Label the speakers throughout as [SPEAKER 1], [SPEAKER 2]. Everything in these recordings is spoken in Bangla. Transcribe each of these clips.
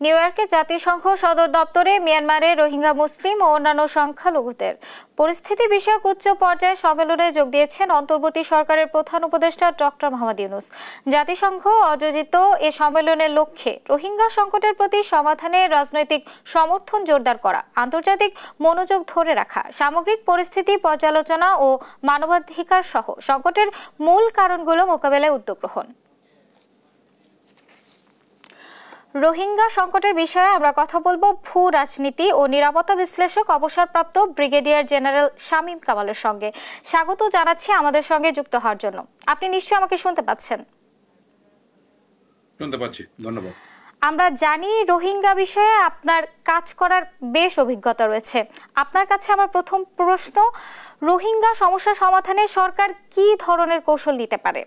[SPEAKER 1] নিউ ইয়র্কে জাতিসংঘ সদর দপ্তরে মিয়ানমারের রোহিঙ্গা মুসলিম ও অন্যান্য সংখ্যালঘুদের পরিস্থিতি বিষয়ক উচ্চ পর্যায়ের সম্মেলনে যোগ দিয়েছেন অন্তর্বর্তী সরকারের প্রধান উপদেষ্টা ডক্টর মোহাম্মদ ইউনূস। জাতিসংঘ আয়োজিত এ সম্মেলনের লক্ষ্যে রোহিঙ্গা সংকটের প্রতি সমাধানে রাজনৈতিক সমর্থন জোরদার করা, আন্তর্জাতিক মনোযোগ ধরে রাখা, সামগ্রিক পরিস্থিতি পর্যালোচনা ও মানবাধিকার সহ সংকটের মূল কারণগুলো মোকাবেলায় উদ্যোগ গ্রহণ। রোহিঙ্গা সংকটের বিষয়ে আমরা কথা বলবো ভূ রাজনীতি ও নিরাপত্তা বিশ্লেষক অবসরপ্রাপ্ত ব্রিগেডিয়ার জেনারেল শামীম কামালের সঙ্গে। স্বাগত জানাচ্ছি আমাদের সঙ্গে যুক্ত হওয়ার জন্য। আপনি নিশ্চয়ই আমাকে শুনতে পাচ্ছেন?
[SPEAKER 2] শুনতে পাচ্ছি, ধন্যবাদ।
[SPEAKER 1] আমরা জানি রোহিঙ্গা বিষয়ে আপনার কাজ করার বেশ অভিজ্ঞতা রয়েছে। আপনার কাছে আমার প্রথম প্রশ্ন, রোহিঙ্গা সমস্যা সমাধানে সরকার কি ধরনের কৌশল নিতে পারে?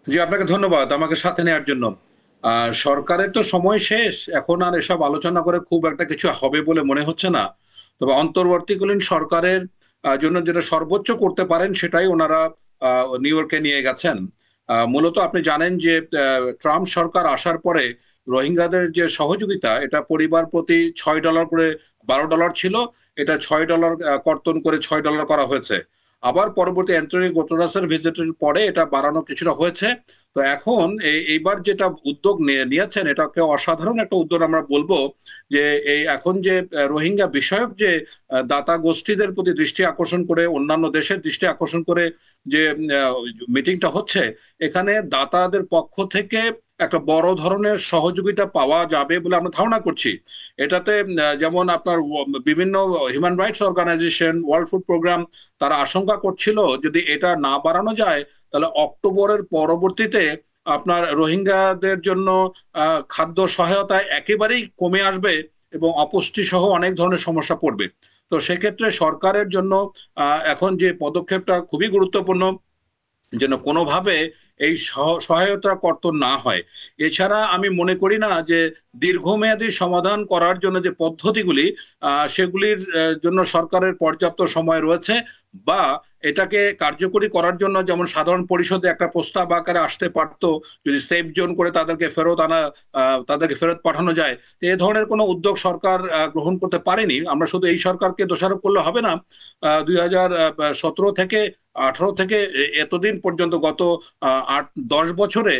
[SPEAKER 2] জি, আপনাকে ধন্যবাদ আমাকে সাথে নেওয়ার জন্য। সরকারের তো সময় শেষ, এখন আর এসব আলোচনা করে খুব একটা কিছু হবে বলে মনে হচ্ছে না। তবে অন্তর্বর্তীকালীন সরকারের জন্য যেটা সর্বোচ্চ করতে পারেন সেটাই ওনারা নিউ ইয়র্কে নিয়ে গেছেন। মূলত আপনি জানেন যে ট্রাম্প সরকার আসার পরে রোহিঙ্গাদের যে সহযোগিতা, এটা পরিবার প্রতি $6 করে $12 ছিল, এটা $6 কর্তন করে $6 করা হয়েছে। আবার পরবর্তী অ্যান্টনি গুতেরেসের ভিজিটের পরে এটা বাড়ানো কিছুটা হয়েছে। তো এখন এইবার যেটা উদ্যোগ নিয়েছেন এটাকে অসাধারণ একটা উদ্যোগ আমরা বলবো। যে এই এখন যে রোহিঙ্গা বিষয়ক যে দাতা গোষ্ঠীদের প্রতি দৃষ্টি আকর্ষণ করে, অন্যান্য দেশের দৃষ্টি আকর্ষণ করে যে মিটিংটা হচ্ছে, এখানে দাতাদের পক্ষ থেকে একটা বড় ধরনের সহযোগিতা পাওয়া যাবে বলে আমরা ধারণা করছি। এটাতে যেমন আপনার বিভিন্ন human rights organization, world food programme, তারা আশঙ্কা করছিল যদি এটা না বাড়ানো যায় তাহলে অক্টোবরের পরবর্তীতে আপনার রোহিঙ্গাদের জন্য খাদ্য সহায়তা একেবারেই কমে আসবে এবং অপুষ্টি সহ অনেক ধরনের সমস্যা পড়বে। তো সেক্ষেত্রে সরকারের জন্য এখন যে পদক্ষেপটা খুবই গুরুত্বপূর্ণ, যেন কোনোভাবে এই সহায়তা কর্তন না হয়। এছাড়া আমি মনে করি না যে দীর্ঘমেয়াদী সমাধান করার জন্য যে পদ্ধতিগুলি, সেগুলির জন্য সরকারের পর্যাপ্ত সময় রয়েছে, বা এটাকে কার্যকরী করার জন্য যেমন সাধারণ পরিষদে একটা প্রস্তাব আকারে আসতে পারতো, যদি সেফ জোন করে তাদেরকে ফেরত পাঠানো যায়। তো এ ধরনের কোনো উদ্যোগ সরকার গ্রহণ করতে পারেনি। আমরা শুধু এই সরকারকে দোষারোপ করলে হবে না। 2017 থেকে 18 থেকে এতদিন পর্যন্ত গত 8-10 বছরে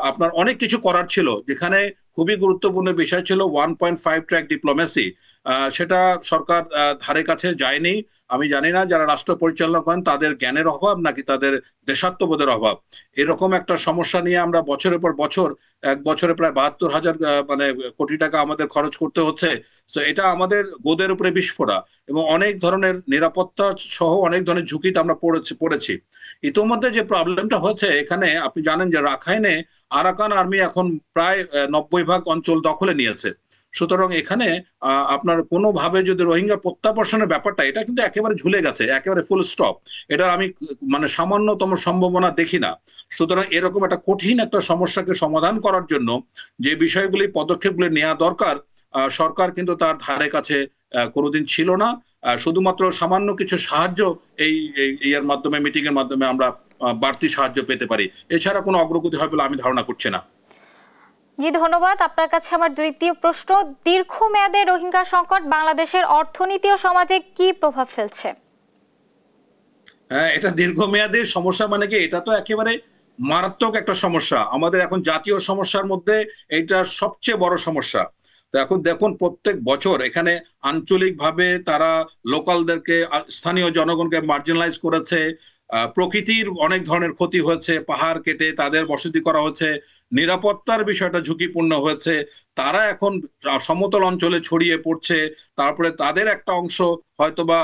[SPEAKER 2] আপনার অনেক কিছু করার ছিল, যেখানে খুবই গুরুত্বপূর্ণ বিষয় ছিল 1.5 ট্র্যাক ডিপ্লোমেসি। সেটা সরকার ধারে কাছে যায়নি। আমি জানি না যারা রাষ্ট্র পরিচালনা করেন তাদের জ্ঞানের অভাব নাকি তাদের দেশাত্মবোধের অভাব। এরকম একটা সমস্যা নিয়ে আমরা বছরের পর বছর, এক বছরে প্রায় 72,000 কোটি টাকা আমাদের খরচ করতে হচ্ছে। তো এটা আমাদের গোদের উপরে বিস্ফোরা এবং অনেক ধরনের নিরাপত্তা সহ অনেক ধরনের ঝুঁকিতে আমরা পড়েছি। ইতোমধ্যে যে প্রবলেমটা হচ্ছে, এখানে আপনি জানেন যে রাখাইনে আরাকান আর্মি এখন প্রায় 90% অঞ্চল দখলে নিয়েছে। সুতরাং এখানে আপনার কোনোভাবে যদি রোহিঙ্গা প্রত্যাবর্ষণের ব্যাপারটা, এটা কিন্তু একেবারে ঝুলে গেছে, একেবারে ফুল স্টপ। এটা আমি সামান্যতম সম্ভাবনা দেখি না। সুতরাং এরকম একটা কঠিন একটা সমস্যাকে সমাধান করার জন্য যে বিষয়গুলি, পদক্ষেপগুলি নেওয়া দরকার, সরকার কিন্তু তার ধারে কাছে কোনোদিন ছিল না। শুধুমাত্র সামান্য কিছু সাহায্য এই এর মাধ্যমে, মিটিং এর মাধ্যমে আমরা বাড়তি সাহায্য পেতে পারি। এছাড়া কোনো অগ্রগতি হয় বলে আমি ধারণা করছি না।
[SPEAKER 1] জি, ধন্যবাদ। আপনার কাছে আমার দ্বিতীয় প্রশ্ন, দীর্ঘমেয়াদে রোহিঙ্গা সংকট বাংলাদেশের অর্থনীতি ও সমাজে কি প্রভাব ফেলছে?
[SPEAKER 2] হ্যাঁ, এটা দীর্ঘমেয়াদী সমস্যা মানে কি, এটা তো একেবারে মারাত্মক একটা সমস্যা। আমাদের এখন জাতীয় সমস্যার মধ্যে এইটা সবচেয়ে বড় সমস্যা। তো এখন দেখুন, প্রত্যেক বছর এখানে আঞ্চলিকভাবে তারা লোকালদেরকে, স্থানীয় জনগণকে মার্জিনালাইজ করেছে। প্রকৃতির অনেক ধরনের ক্ষতি হয়েছে, পাহাড় কেটে তাদের বসতি করা হচ্ছে, নিরাপত্তার বিষয়টা ঝুঁকিপূর্ণ হয়েছে। তারা এখন সমতল অঞ্চলে ছড়িয়ে পড়ছে। তারপরে তাদের একটা অংশ হয়তোবা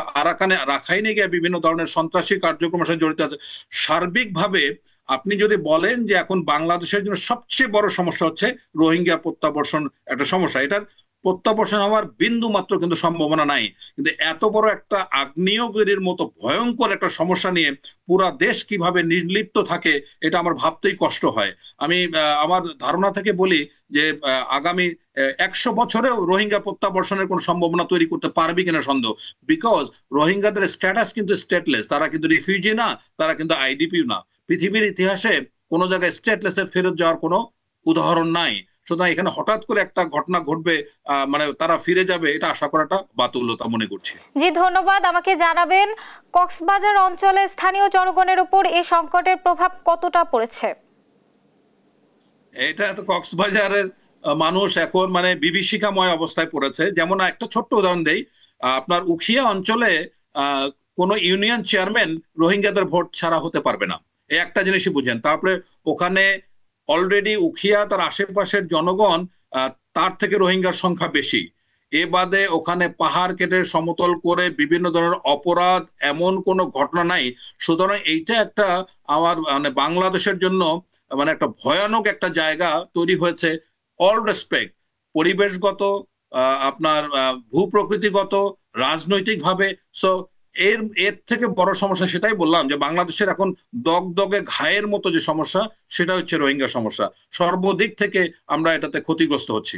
[SPEAKER 2] রাখাইনে গিয়ে বিভিন্ন ধরনের সন্ত্রাসী কার্যক্রমের সাথে জড়িত আছে। সার্বিকভাবে আপনি যদি বলেন যে এখন বাংলাদেশের জন্য সবচেয়ে বড় সমস্যা হচ্ছে রোহিঙ্গা প্রত্যাবর্ষণ একটা সমস্যা, এটার প্রত্যাবর্ষণ হওয়ার বিন্দু মাত্র কিন্তু সম্ভাবনা নাই। কিন্তু এত বড় একটা আগ্নেয়গিরির মতো ভয়ঙ্কর একটা সমস্যা নিয়ে পুরা দেশ কিভাবে নির্লিপ্ত থাকে, এটা আমার ভাবতেই কষ্ট হয়। আমি আমার ধারণা থেকে বলি যে আগামী 100 বছরেও রোহিঙ্গা প্রত্যাবর্ষণের কোনো সম্ভাবনা তৈরি করতে পারবে কিনা সন্দেহ। বিকজ রোহিঙ্গাদের স্ট্যাটাস কিন্তু স্টেটলেস, তারা কিন্তু রিফিউজি না, তারা কিন্তু আইডিপিও না। পৃথিবীর ইতিহাসে কোনো জায়গায় স্টেটলেসের ফেরত যাওয়ার কোনো উদাহরণ নাই। সুতরাং এখানে হঠাৎ করে একটা ঘটনা ঘটবে, মানে তারা ফিরে যাবে, এটা আশা করাটা বাতুল্যতা মনে করছি।
[SPEAKER 1] জি ধন্যবাদ। আমাকে জানাবেন কক্সবাজার অঞ্চলে স্থানীয় জনগণের উপর এই সংকটের প্রভাব কতটা পড়েছে?
[SPEAKER 2] এটা তো কক্সবাজারের মানুষ এখন মানে বিভীষিকাময় অবস্থায় পড়েছে। যেমন একটা ছোট্ট উদাহরণ দেই, আপনার উখিয়া অঞ্চলে কোনো ইউনিয়ন চেয়ারম্যান রোহিঙ্গাদের ভোট ছাড়া হতে পারবে না, এই একটা জিনিসই বুঝেন। তারপরে ওখানে অলরেডি উখিয়া তার আশেপাশের জনগণ, তার থেকে রোহিঙ্গার সংখ্যা বেশি। এ বাদে ওখানে পাহাড় কেটে সমতল করে বিভিন্ন ধরনের অপরাধ, এমন কোনো ঘটনা নাই। সুতরাং এইটা একটা আমার মানে বাংলাদেশের জন্য মানে একটা ভয়ানক একটা জায়গা তৈরি হয়েছে। অল রেসপেক্ট, পরিবেশগত, আপনার ভূপ্রকৃতিগত, রাজনৈতিকভাবে। সো এর থেকে বড় সমস্যা, সেটাই বললাম যে বাংলাদেশের এখন দগদগে ঘায়ের মতো যে সমস্যা, সেটা হচ্ছে রোহিঙ্গা সমস্যা। সর্বদিক থেকে আমরা এটাতে ক্ষতিগ্রস্ত হচ্ছি।